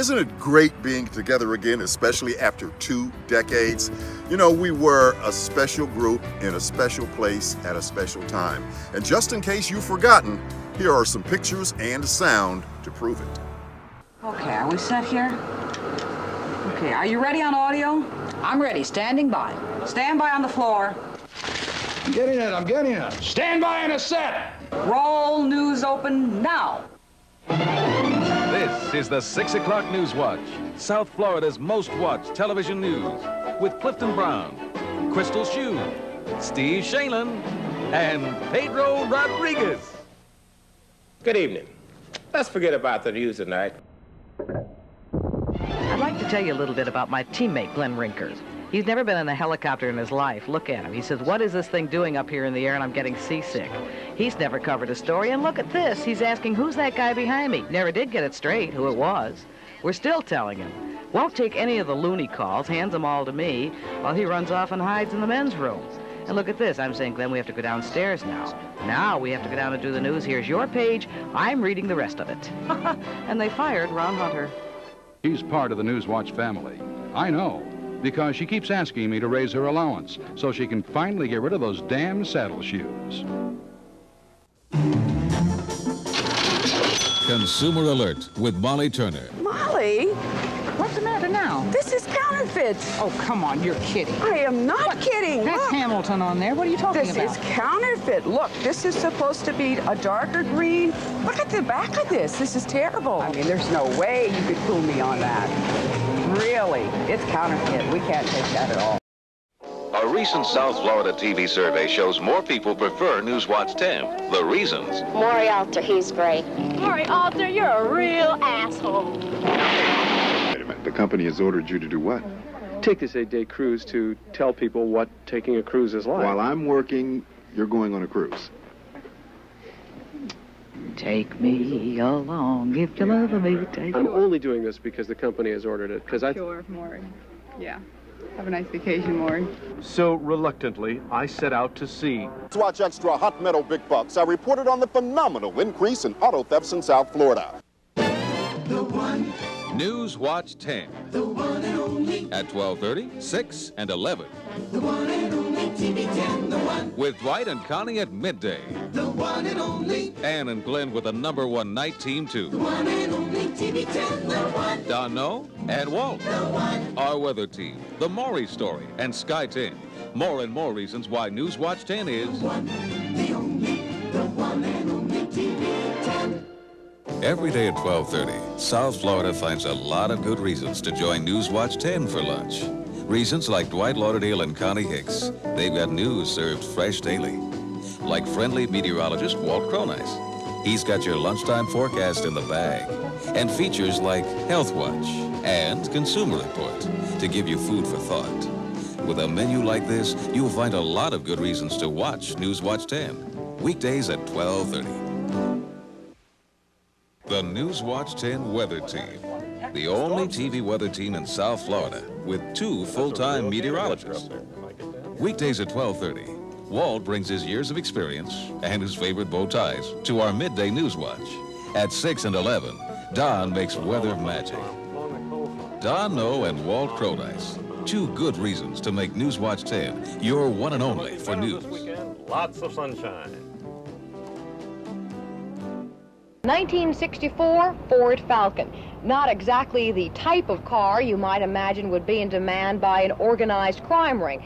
Isn't it great being together again, especially after 2 decades? You know, we were a special group in a special place at a special time. And just in case you've forgotten, here are some pictures and sound to prove it. Okay, are we set here? Okay, are you ready on audio? I'm ready, standing by. Stand by on the floor. I'm getting it. Stand by in a set. Roll news open now. This is the 6 o'clock News Watch, South Florida's most watched television news, with Clifton Brown, Crystal Shue, Steve Shalen, and Pedro Rodriguez. Good evening. Let's forget about the news tonight. I'd like to tell you a little bit about my teammate, Glenn Rinkers. He's never been in a helicopter in his life. Look at him. He says, what is this thing doing up here in the air, and I'm getting seasick. He's never covered a story, and look at this. He's asking, who's that guy behind me? Never did get it straight, who it was. We're still telling him. Won't take any of the loony calls, hands them all to me, while he runs off and hides in the men's room. And look at this. I'm saying, Glenn, we have to go downstairs now. Now we have to go down and do the news. Here's your page. I'm reading the rest of it. And they fired Ron Hunter. She's part of the Newswatch family. I know, because she keeps asking me to raise her allowance so she can finally get rid of those damn saddle shoes. Consumer Alert with Molly Turner. Molly, What's the matter now? this is counterfeits. Oh, come on, you're kidding. I am not kidding. That's Look, Hamilton on there. What are you talking this about? is counterfeit. Look, this is supposed to be a darker green. Look at the back of this. This is terrible. I mean, there's no way you could fool me on that. Really, it's counterfeit. We can't take that at all. A recent South Florida TV survey shows more people prefer Newswatch 10. The reasons: Maury Alter, he's great. Maury Alter, you're a real asshole. Wait a minute, the company has ordered you to do what? Take this 8-day cruise to tell people what taking a cruise is like. While I'm working, you're going on a cruise. Take me along if you love me. Take I'm only doing this because the company has ordered it. Sure, Maury. Yeah. Have a nice vacation, Maury. So reluctantly, I set out to sea. Newswatch Extra Hot Metal Big Bucks. I reported on the phenomenal increase in auto thefts in South Florida. The one. Newswatch 10. The one and only. At 12:30, 6, and 11. The one and only TV 10. The one. With Dwight and Connie at midday. The one and only. Ann and Glenn with the #1 night team, too. The one and only TV 10. The one. Dano and Walt. The one. Our weather team, The Maury Story, and Sky 10. More and more reasons why Newswatch 10 is... The one, the only, the one and only TV 10. Every day at 12:30, South Florida finds a lot of good reasons to join Newswatch 10 for lunch. Reasons like Dwight Lauderdale and Connie Hicks. They've got news served fresh daily. Like friendly meteorologist Walt Cronise. He's got your lunchtime forecast in the bag. And features like Health Watch and Consumer Report to give you food for thought. With a menu like this, you'll find a lot of good reasons to watch Newswatch 10. Weekdays at 12:30. The Newswatch 10 Weather Team. The only TV weather team in South Florida with 2 full-time meteorologists. Weekdays at 12:30, Walt brings his years of experience and his favorite bow ties to our midday Newswatch. At 6 and 11, Don makes weather magic. Dano and Walt Cronise. 2 good reasons to make Newswatch 10 your one and only for news. Lots of sunshine. 1964 Ford Falcon. Not exactly the type of car you might imagine would be in demand by an organized crime ring.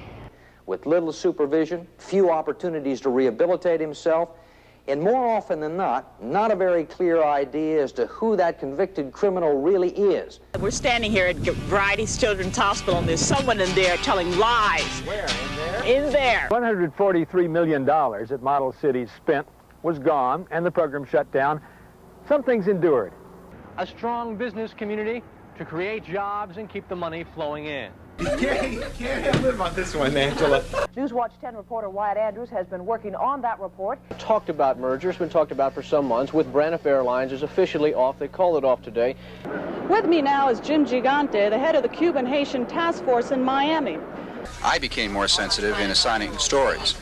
With little supervision, few opportunities to rehabilitate himself, and more often than not a very clear idea as to who that convicted criminal really is. We're standing here at Variety's Children's Hospital, and there's someone in there telling lies. Where? In there? In there. $143 million that Model Cities spent was gone, and the program shut down. Some things endured. A strong business community to create jobs and keep the money flowing in. You can't live on this one, Angela. Newswatch 10 reporter Wyatt Andrews has been working on that report. Talked about mergers, been talked about for some months. With Braniff Airlines is officially off. They called it off today. With me now is Jim Gigante, the head of the Cuban-Haitian Task Force in Miami. I became more sensitive in assigning stories.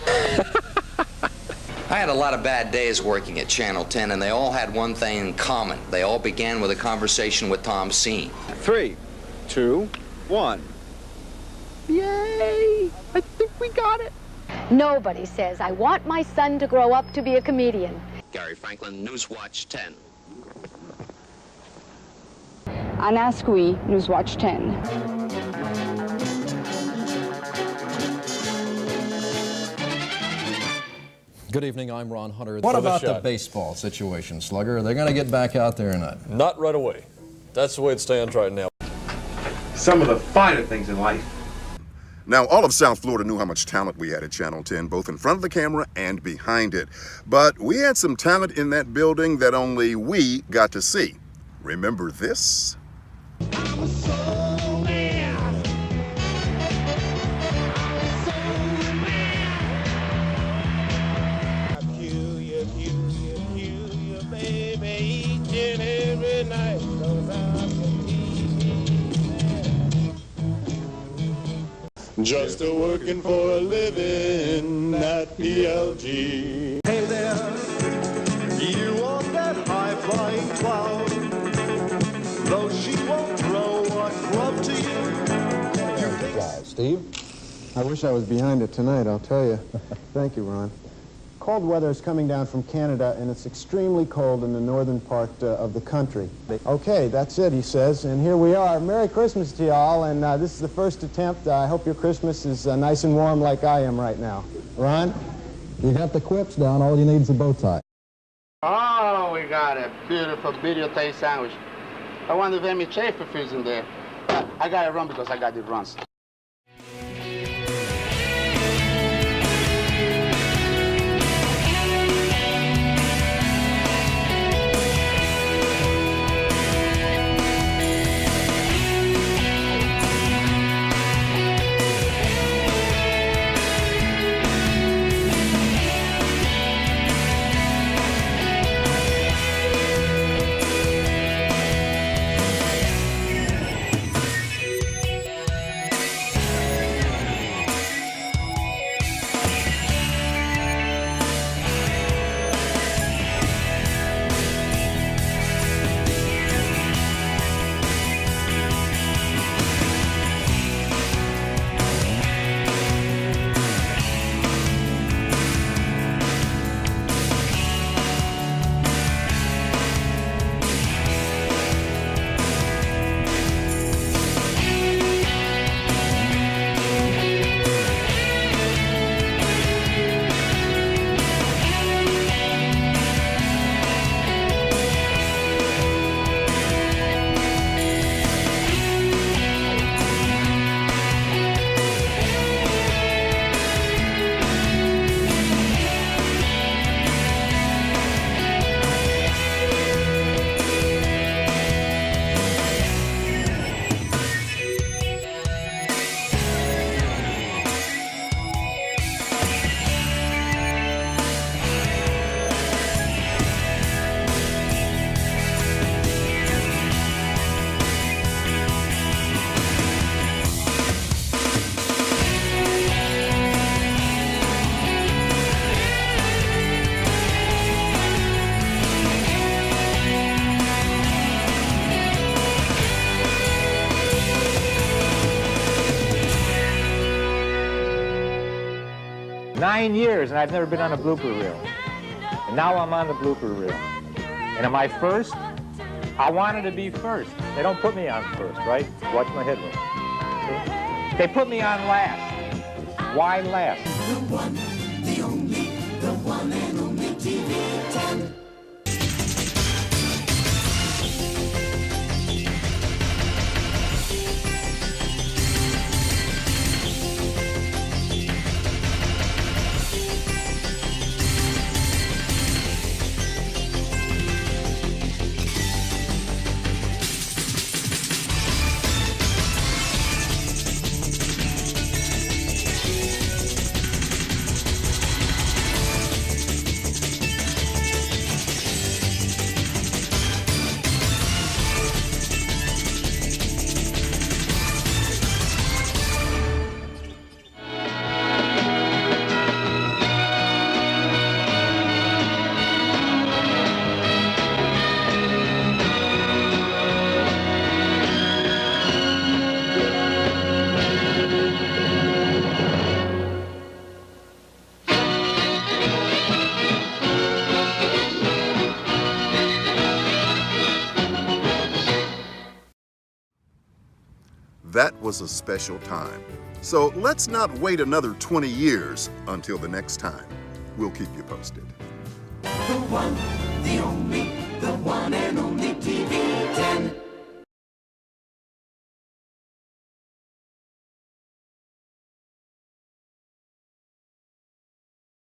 I had a lot of bad days working at Channel 10, and they all had one thing in common. They all began with a conversation with Tom Scene. 3, 2, 1. Yay! I think we got it. Nobody says, I want my son to grow up to be a comedian. Gary Franklin, Newswatch 10. Anna Ascui, Newswatch 10. Good evening, I'm Ron Hunter. What about the baseball situation, Slugger? Are they going to get back out there or not? Not right away. That's the way it stands right now. Some of the finer things in life. Now, all of South Florida knew how much talent we had at Channel 10, both in front of the camera and behind it. But we had some talent in that building that only we got to see. Remember this? Just a working for a living at PLG. Hey there, you want that high-flying cloud? Though she won't throw a club to you. Steve? I wish I was behind it tonight, I'll tell you. Thank you, Ron. Cold weather is coming down from Canada, and it's extremely cold in the northern part of the country. Okay, that's it, he says, and here we are. Merry Christmas to y'all, and this is the first attempt. I hope your Christmas is nice and warm like I am right now. Ron? You got the quips down, all you need is a bow tie. Oh, we got a beautiful videotape sandwich. I wonder if Amy Chafer's in there. I got to run because I got the runs. Years, and I've never been on a blooper reel. And now I'm on the blooper reel. And am I first? I wanted to be first. They don't put me on first, right? Watch my headroom. Okay? They put me on last. Why last? The one, the only, the one and only TV 10. that was a special time. So let's not wait another 20 years until the next time. We'll keep you posted. The one, the only, the one and only TV 10.